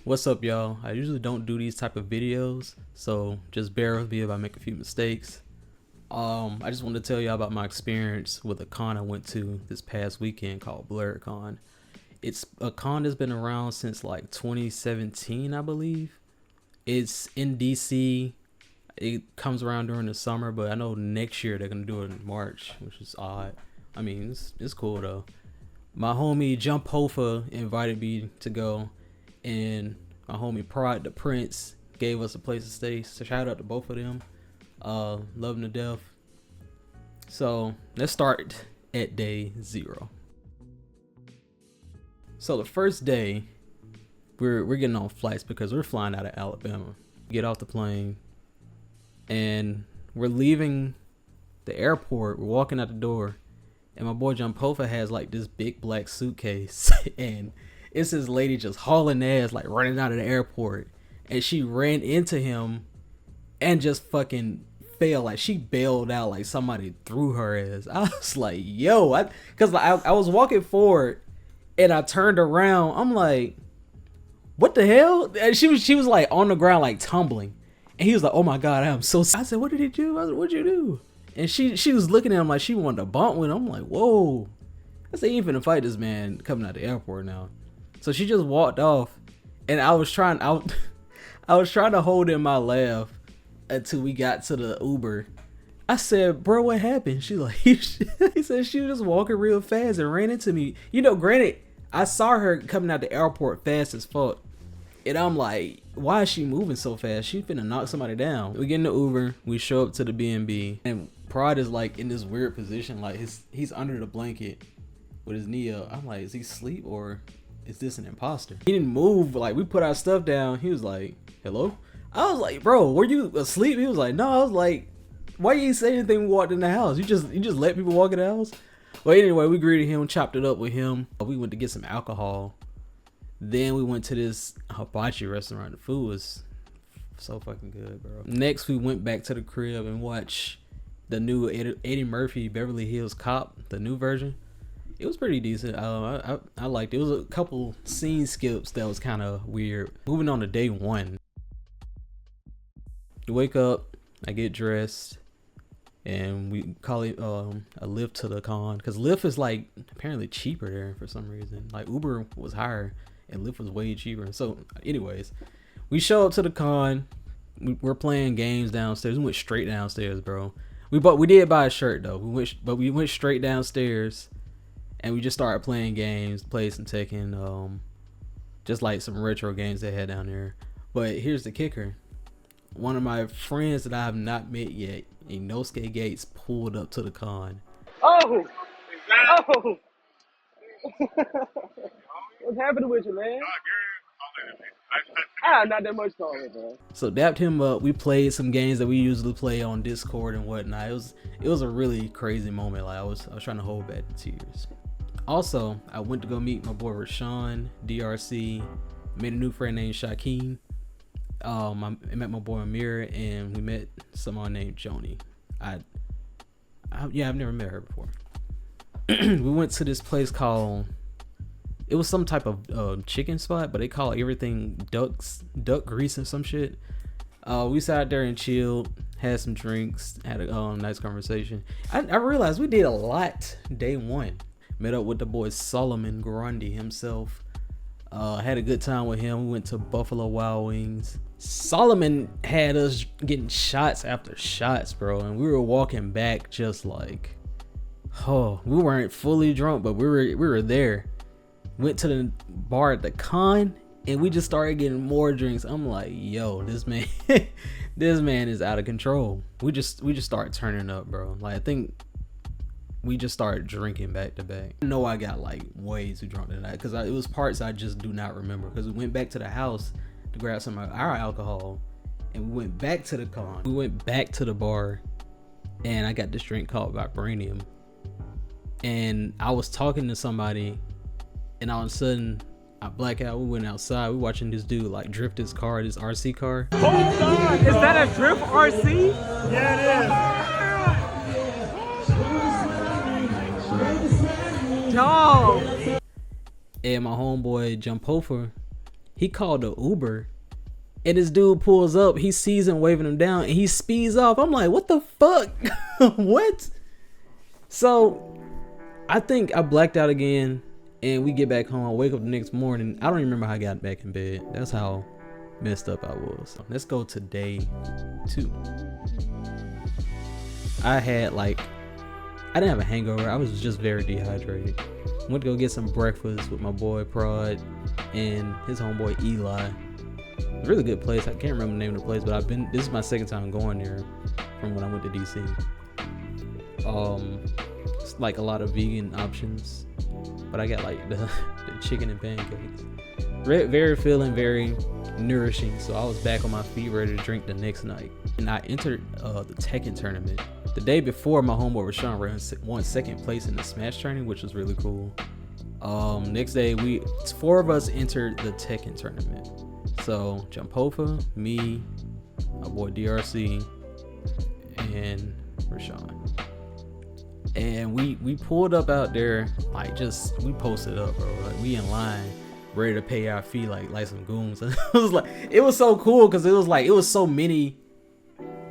What's up, y'all? I usually don't do these type of videos, so just bear with me if I make a few mistakes. I just wanted to tell y'all about my experience with a con I went to this past weekend called BlerDCon. It's a con that's been around since like 2017, I believe. It's in DC. It comes around during the summer, but I know next year they're gonna do it in March, which is odd. I mean, it's cool though. My homie Jump Hofa invited me to go, and my homie Pride the Prince gave us a place to stay. So shout out to both of them. Love them to death. So let's start at day 0. So the first day, we're getting on flights because we're flying out of Alabama. Get off the plane, and we're leaving the airport. We're walking out the door, and my boy John Pofa has like this big black suitcase, and it's this lady just hauling ass, like running out of the airport, and she ran into him and just fucking fell. Like she bailed out, like somebody threw her ass. I was like, yo, because I was walking forward, and I turned around. I'm like, what the hell? And she was like on the ground, like tumbling. And he was like, oh my God, I'm so sorry. I said, what did he do? I said, what'd you do? And she was looking at him like she wanted to bump with him. I'm like, whoa. I said, you ain't finna fight this man coming out the airport now. So she just walked off, and I was trying to hold in my laugh until we got to the Uber. I said, bro, what happened? She like, he said she was just walking real fast and ran into me. You know, granted, I saw her coming out the airport fast as fuck. And I'm like, why is she moving so fast? She finna knock somebody down. We get in the Uber, we show up to the B&B, and Pride is like in this weird position, like he's under the blanket with his knee up. I'm like, is he asleep or is this an imposter? He didn't move. Like, we put our stuff down. He was like, hello? I was like, bro, were you asleep? He was like, no. I was like, why you ain't say anything when we walked in the house? You just let people walk in the house? Well, anyway, we greeted him, chopped it up with him. We went to get some alcohol. Then we went to this hibachi restaurant. The food was so fucking good, bro. Next, we went back to the crib and watched the new Eddie Murphy Beverly Hills Cop, the new version. It was pretty decent. I liked it. It was a couple scene skips that was kind of weird. Moving on to day 1. You wake up, I get dressed, and we call it a Lyft to the con, because Lyft is like apparently cheaper there for some reason. Like Uber was higher and Lyft was way cheaper. So anyways, we show up to the con. We're playing games downstairs. We went straight downstairs, bro. We did buy a shirt though. We went straight downstairs, and we just started playing games, played some Tekken, just like some retro games they had down there. But here's the kicker. One of my friends that I have not met yet, Inosuke Gates, pulled up to the con. Oh! Oh! What's happening with you, man? Not that much taller, man. So dapped him up. We played some games that we usually play on Discord and whatnot. It was a really crazy moment. Like I was trying to hold back the tears. Also, I went to go meet my boy Rashawn, DRC. Made a new friend named Shaquem. I met my boy Amir, and we met someone named Joni. I've never met her before. We went to this place called, it was some type of chicken spot, but they call everything duck grease or some shit. We sat there and chilled, had some drinks, had a nice conversation. I realized we did a lot day 1. Met up with the boy Solomon Grundy himself. Had a good time with him. We went to Buffalo Wild Wings. Solomon had us getting shots after shots, bro, and we were walking back just like, oh, we weren't fully drunk, but we were there. Went to the bar at the con, and we just started getting more drinks. I'm like, yo, this man this man is out of control. We just started turning up, bro. Like, I think we just started drinking back to back. I know I got like way too drunk tonight, because it was parts I just do not remember, because we went back to the house to grab some of our alcohol, and we went back to the con. We went back to the bar, and I got this drink called Vibranium, and I was talking to somebody, and all of a sudden I black out. We went outside. We watching this dude like drift his car, this RC car. Oh God, is that a drift RC? Yeah, it is. Dog. And my homeboy Jump Hofer He called the Uber, and this dude pulls up. He sees him waving him down, and he speeds off. I'm like, what the fuck? What? So I think I blacked out again, and we get back home. I wake up the next morning. I don't even remember how I got back in bed. That's how messed up I was. Let's go to day 2. I didn't have a hangover. I was just very dehydrated. Went to go get some breakfast with my boy Prod and his homeboy Eli. A really good place. I can't remember the name of the place, but this is my second time going there from when I went to DC. It's like a lot of vegan options, but I got like the chicken and pancakes. Very filling, very nourishing. So I was back on my feet, ready to drink the next night. And I entered the Tekken tournament. The day before, my homeboy Rashawn won second place in the Smash tournament, which was really cool. Next day, 4 of us entered the Tekken tournament. So Jumpofa, me, my boy DRC, and Rashawn. And we pulled up out there, like we posted up, bro. Like we in line, ready to pay our fee like some goons. It was so cool because it was so many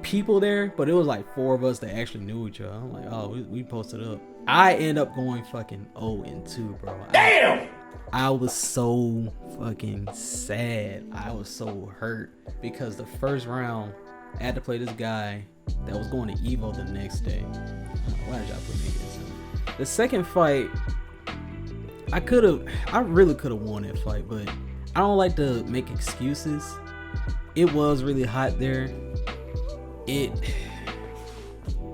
people there, but it was like 4 of us that actually knew each other. I'm like, oh, we posted up. I end up going fucking 0-2, bro. Damn! I was so fucking sad. I was so hurt because the first round I had to play this guy that was going to Evo the next day. Why did y'all put me against him? The second fight, I really could have won that fight, but I don't like to make excuses. It was really hot there. It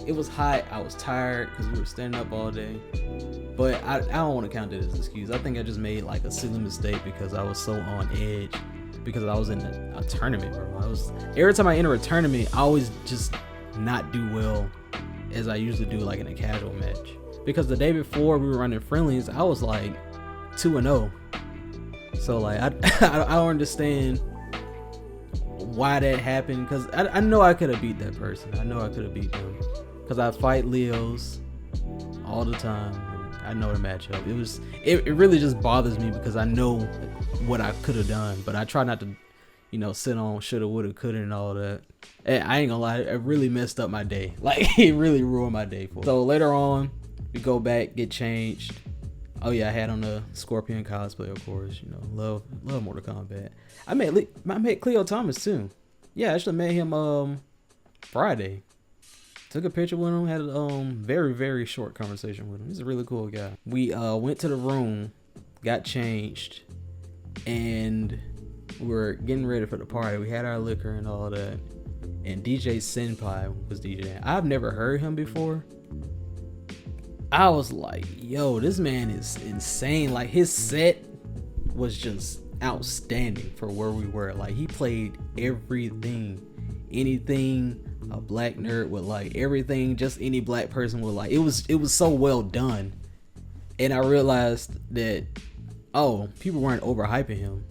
was hot. I was tired because we were standing up all day. But I don't want to count it as an excuse. I think I just made like a silly mistake because I was so on edge because I was in a tournament, bro. Every time I enter a tournament, I always just not do well as I usually do like in a casual match. Because the day before we were running friendlies, I was like 2-0. So like I don't understand why that happened, because I know I could have beat that person. I know I could have beat them because I fight Leos all the time. I know the matchup. It really just bothers me because I know what I could have done, but I try not to, sit on shoulda, woulda, coulda, and all that. And I ain't gonna lie, it really messed up my day. Like it really ruined my day for me. So later on, we go back, get changed. Oh yeah, I had on the Scorpion cosplay, of course. Love Mortal Kombat. I met Cleo Thomas too. Yeah, I actually met him Friday. Took a picture with him, had a very, very short conversation with him. He's a really cool guy. We went to the room, got changed, and we were getting ready for the party. We had our liquor and all that. And DJ Senpai was DJing. I've never heard him before. I was like, yo, this man is insane. Like his set was just outstanding for where we were. Like he played everything, anything a black nerd would like, everything just any black person would like. It was so well done. And I realized that, oh, people weren't overhyping him.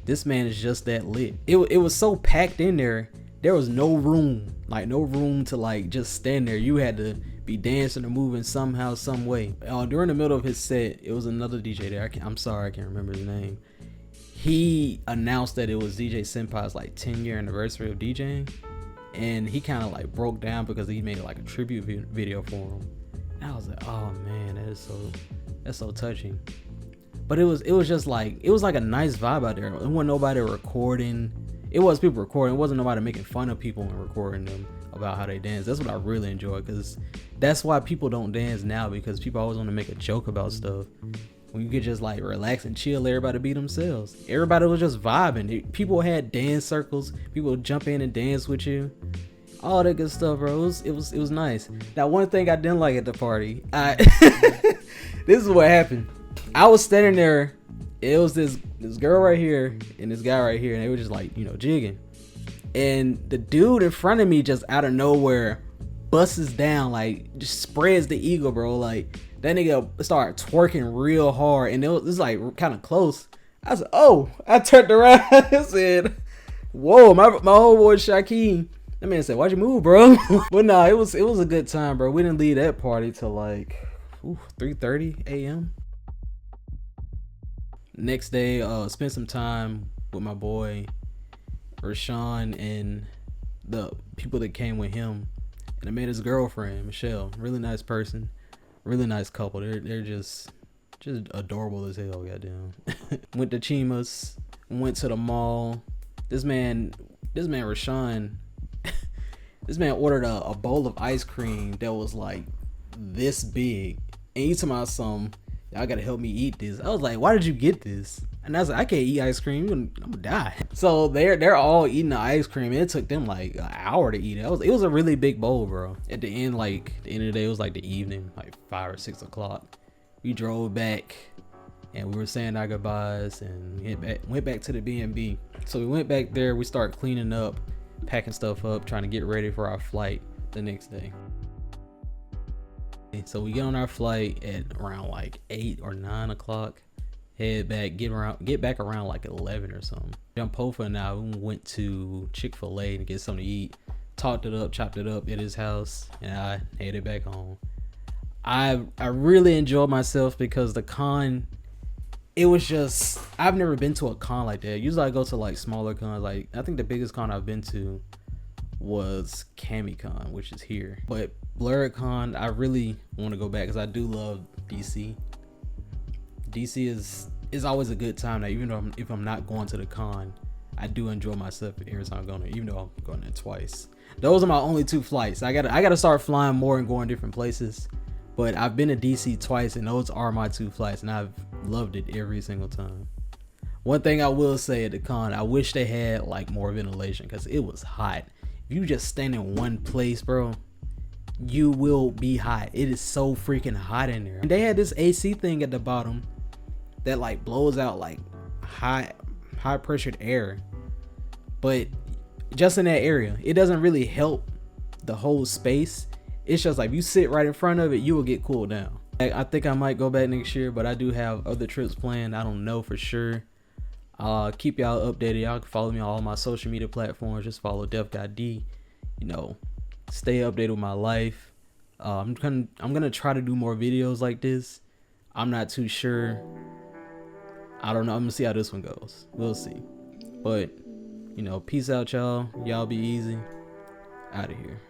This man is just that lit. It was so packed in there. There was no room to like just stand there. You had to be dancing or moving somehow, some way. During the middle of his set, it was another DJ there. I'm sorry, I can't remember his name. He announced that it was DJ Senpai's like 10-year anniversary of DJing, and he kind of like broke down because he made like a tribute video for him. And I was like, oh man, that's so touching. But it was just like, it was like a nice vibe out there. It wasn't nobody recording. It was people recording. It wasn't nobody making fun of people and recording them about how they dance. That's what I really enjoy, because that's why people don't dance now, because people always want to make a joke about stuff. When you could just like relax and chill, everybody be themselves. Everybody was just vibing. People had dance circles. People would jump in and dance with you. All that good stuff, bro. It was nice. Now, one thing I didn't like at the party, this is what happened. I was standing there. It was this girl right here and this guy right here, and they were just like, jigging. And the dude in front of me just out of nowhere busts down, like just spreads the eagle, bro. Like that nigga started twerking real hard, and it was like kind of close. I said, oh, I turned around and said, whoa, my old boy Shaquem. That man said, why'd you move, bro? But nah, it was a good time, bro. We didn't leave that party till like 3:30 a.m. Next day, spent some time with my boy Rashawn and the people that came with him, and I met his girlfriend Michelle. Really nice person, really nice couple. They're just adorable as hell. Goddamn. Went to Chima's, went to the mall. This man Rashawn, this man ordered a bowl of ice cream that was like this big, and he told me some, y'all gotta help me eat this. I was like, why did you get this? And I was like, I can't eat ice cream. I'm gonna die. So they're all eating the ice cream. And it took them like an hour to eat it. It was a really big bowl, bro. At the end, like the end of the day, it was like the evening, like 5 or 6 o'clock. We drove back, and we were saying our goodbyes, and went back to the B&B. So we went back there. We started cleaning up, packing stuff up, trying to get ready for our flight the next day. So we get on our flight at around like 8 or 9 o'clock. Head back, get back around like 11 or something. Pofa and I went to Chick-fil-A to get something to eat. Chopped it up at his house, and I headed back home. I really enjoyed myself because the con, it was just, I've never been to a con like that. Usually I go to like smaller cons. Like I think the biggest con I've been to was CamiCon, which is here. But BlerDCon, I really want to go back because I do love DC. DC is always a good time. Now, even though if I'm not going to the con, I do enjoy myself every time I'm going there, even though I'm going there twice. Those are my only 2 flights. I gotta start flying more and going different places. But I've been to DC twice, and those are my 2 flights, and I've loved it every single time. One thing I will say at the con, I wish they had like more ventilation because it was hot. If you just stand in one place, bro, you will be hot. It is so freaking hot in there. And they had this AC thing at the bottom that like blows out like high pressured air, but just in that area, it doesn't really help the whole space. It's just like if you sit right in front of it, you will get cooled down. I think I might go back next year, but I do have other trips planned. I don't know for sure. Keep y'all updated. Y'all can follow me on all my social media platforms. Just follow DefGuyD. You know, stay updated with my life. I'm gonna try to do more videos like this. I'm not too sure. I don't know. I'm gonna see how this one goes. We'll see. But you know, peace out, y'all. Y'all be easy. Out of here.